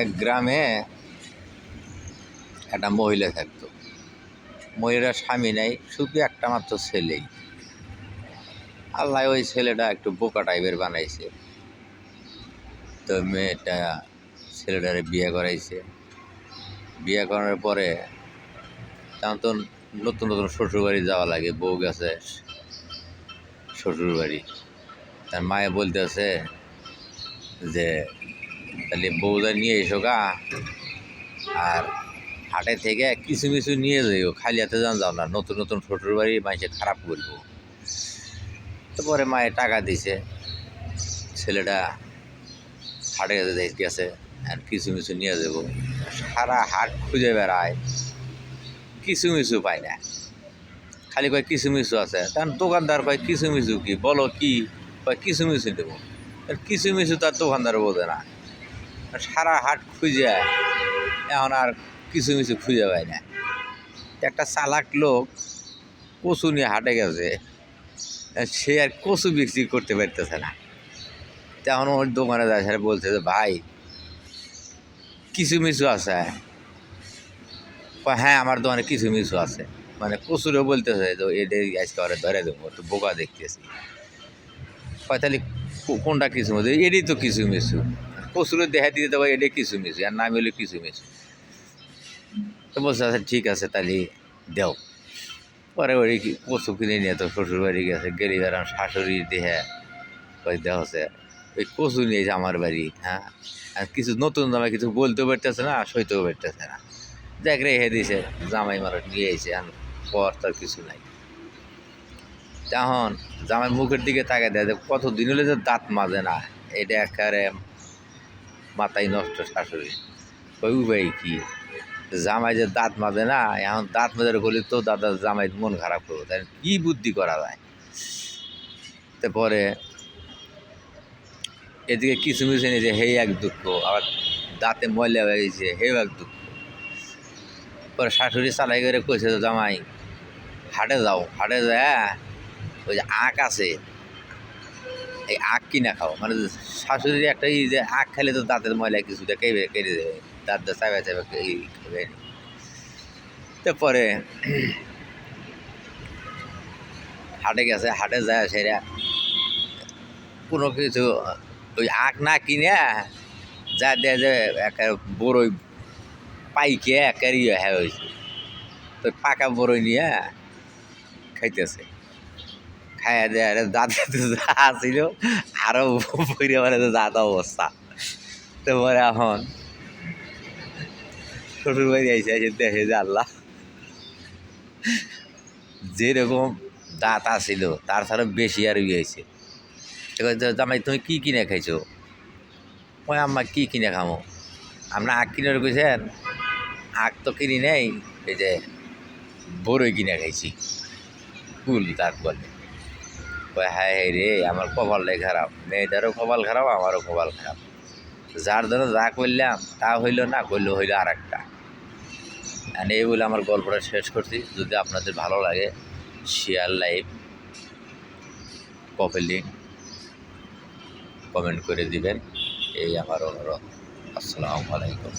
এক গ্রামে একটা মহিলা থাকতো। মহিলার স্বামী নেই, শুধু একটা মাত্র ছেলেই। আল্লাহ ওই ছেলেটা একটু বোকা টাইপের বানাইছে। তো মেয়েটা ছেলেটারে বিয়ে করাইছে। বিয়ে করার পরে তখন তো নতুন নতুন শ্বশুরবাড়ি যাওয়া লাগে। বউ গেছে শ্বশুরবাড়ি, তার মায়ে বলতেছে যে তাহলে বউটা নিয়ে এসো গা, আর হাটে থেকে কিছু কিছু নিয়ে যাইও, খালি হাতে যাও না, নতুন নতুন শ্বশুরবাড়ি মাইসে খারাপ করবো। তারপরে মায়ে টাকা দিছে, ছেলেটা হাটে গেছে আর কিছু মিছু নিয়ে যাবো। সারা হাট খুঁজে বেড়ায়, কিছু মিছু পায় না, খালি কয় কিছু মিছু আছে। তার দোকানদার কয় কিছু মিছু কি বলো, কি কয় কিছু মিছু দেবো। কিছু মিছু তার দোকানদার বোঝে না। সারা হাট খুঁজে এখন আর কিছু মিছু খুঁজে পায় না। একটা চালাক লোক কচু নিয়ে হাটে গেছে, সে আর কচু বিক্রি করতে পারতেছে না। তখন ওর দোকানে যায়, স্যার বলছে যে ভাই কিছু মিছু আছে? হ্যাঁ, আমার দোকানে কিছু মিছু আছে। মানে কচুরও বলতেছে তো এটাই আজকে ওরা ধরে দেবো, তো বোকা দেখতেছি। তাহলে কোনটা কিছু মিছু? এটাই তো কিছু মিছু। কচুরও দেখা দিতে দেবো এটাই কিছু মিছু, আর নাম হলে কিছু মিছু। তো বলছে আচ্ছা ঠিক আছে, তাহলে দেও। পরে ওই কচু কিনে নিয়ে তো শ্বশুরবাড়ি গেছে, গেলি বেড়াম শাশুড়ি দেহে ওই দেহ হচ্ছে ওই কচু নিয়েছে আমার বাড়ি। হ্যাঁ, আর কিছু নতুন জামাই কিছু বলতেও পারতেছে না, সইতেও পারতেছে না। দেখ রেখে দিয়েছে, জামাই মারা নিয়ে এসে পর তার কিছু নাই। তখন জামাই মুখের দিকে তাকায় দেয় যে কতদিন হলে যে দাঁত মাজে না, এটা একেবারে মাথায় নষ্ট শাশুড়ি। ওই উপায় কি, জামাই যে দাঁত মাজে না, এখন দাঁত মাজার করলে তো দাদা জামাই মন খারাপ করবো, তাই কি বুদ্ধি করা যায়। তারপরে এদিকে কিছু মিশে নিয়েছে, হে এক দুঃখ, আবার দাঁতে ময়লা হয়ে গেছে, হেও এক দুঃখ। পরে শাশুড়ি চালাই করে কইছে তো জামাই হাটে যাও, হাটে যায় ওই যে আখ আছে, এই আখ কিনা খাও। মানে শাশুড়ির একটা ই যে আখ খেলে তো দাঁতের ময়লা কিছুটা কেটে দেবে, দাঁত চাইবে চাইবে খেবে। তারপরে হাটে গেছে, হাটে যায় সেরা কোনো কিছু ওই আখ না কিনে যা দেয় যে একটা বড়ই পাইকে একের ইয়ে হ্যাঁ হয়েছে, তো পাকা বড়ই নিয়ে খাইতেছে। খাইয়া দেয় দাঁতে যা ছিল আরও পরিবারে দাঁত অবস্থা। তারপরে এখন শ্বশুরবাড়ি আইসে এসে দেখে যে আল্লাহ, যেরকম দাঁত আসিল তার ছাড়া বেশি আর ইয়ে হয়েছে। জামাই তুমি কী কিনে খাইছো? ওই আম্মা কী কিনে খামো, আমরা আখ কিনে কইছেন? আখ তো কিনি নেই, এই যে বড়ই কিনে খাইছি। কুল দাঁত বলে। হ্যাঁ হ্যাঁ রে, আমার কপালটাই খারাপ, মেয়েটারও কপাল খারাপ, আমারও কপাল খারাপ। যার জন্য যা করলাম তা হইল না, করলেও হইল আর একটা। এই বলে আমার গল্পটা শেষ করছি। যদি আপনাদের ভালো লাগে শেয়ার, লাইক, লিঙ্ক কমেন্ট করে দিবেন, এই আমার অনুরোধ। আসসালামু আলাইকুম।